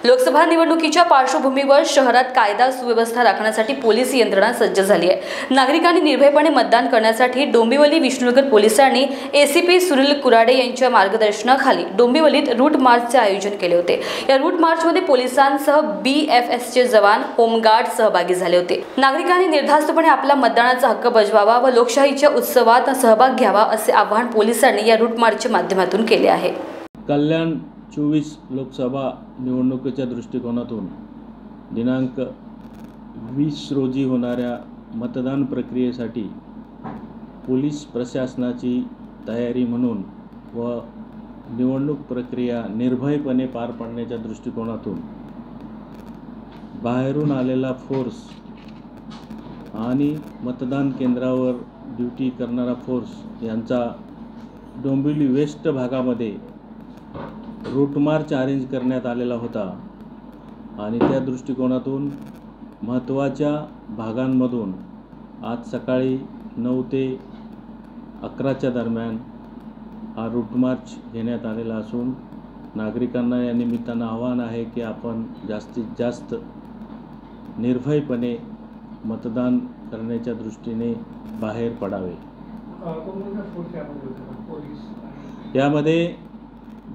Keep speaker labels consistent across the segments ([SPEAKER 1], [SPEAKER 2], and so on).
[SPEAKER 1] लोकसभा निवडणुकीच्या पार्श्वभूमीवर शहरात कायदा सुव्यवस्था राखण्यासाठी पोलीस यंत्रणा सज्ज झाली आहे। नागरिकांनी निर्भयपणे मतदान करण्यासाठी डोंबिवली विष्णुनगर पोलिसांनी एसीपी सुनील कुराडे यांच्या मार्गदर्शनाखाली डोंबिवलीत रूट मार्चचे आयोजन केले होते। या रूट मार्चमध्ये पोलिसांसह BFSचे जवान, होमगार्ड सहभागी झाले होते। नागरिकांनी निर्धास्तपणे आपला मतदानाचा हक्क बजवावा व लोकशाहीच्या उत्सवात सहभाग घ्यावा असे आवाहन पोलिसांनी या रूट मार्चच्या माध्यमातून केले आहे।
[SPEAKER 2] कल्याण 24 लोकसभा निवडणुकीच्या दृष्टिकोनातून दिनांक 20 रोजी होणाऱ्या मतदान प्रक्रियेसाठी पोलीस प्रशासनाची तयारी म्हणून व निवडणूक प्रक्रिया निर्भयपणे पार पाडण्याच्या दृष्टिकोनातून बाहेरून आलेला फोर्स आणि मतदान केंद्रावर ड्यूटी करणारा फोर्स यांचा डोंबिवली वेस्ट भागामध्ये रूट मार्च अरेंज करण्यात आलेला होता आणि त्या दृष्टिकोनातून महत्त्वाच्या भागांमधून आज सकाळी 9 ते 11च्या दरम्यान हा रूट मार्च घेण्यात आलेला असून नागरिकांना या निमित्तानं आव्हान आहे की आपण जास्तीत जास्त निर्भयपणे मतदान करण्याच्या दृष्टीने बाहेर पडावे। यामध्ये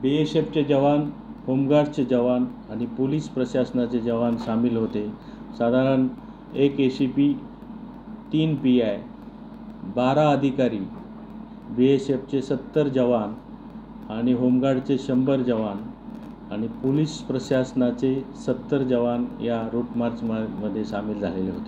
[SPEAKER 2] BSFचे जवान, होमगार्डचे जवान आणि पोलीस प्रशासनाचे जवान सामील होते। साधारण 1 ACP, 3 PI, 12 अधिकारी, BSFचे 70 जवान आणि होमगार्डचे 100 जवान आणि पोलीस प्रशासनाचे 70 जवान या रूट मार्चमध्ये सामील झालेले होते।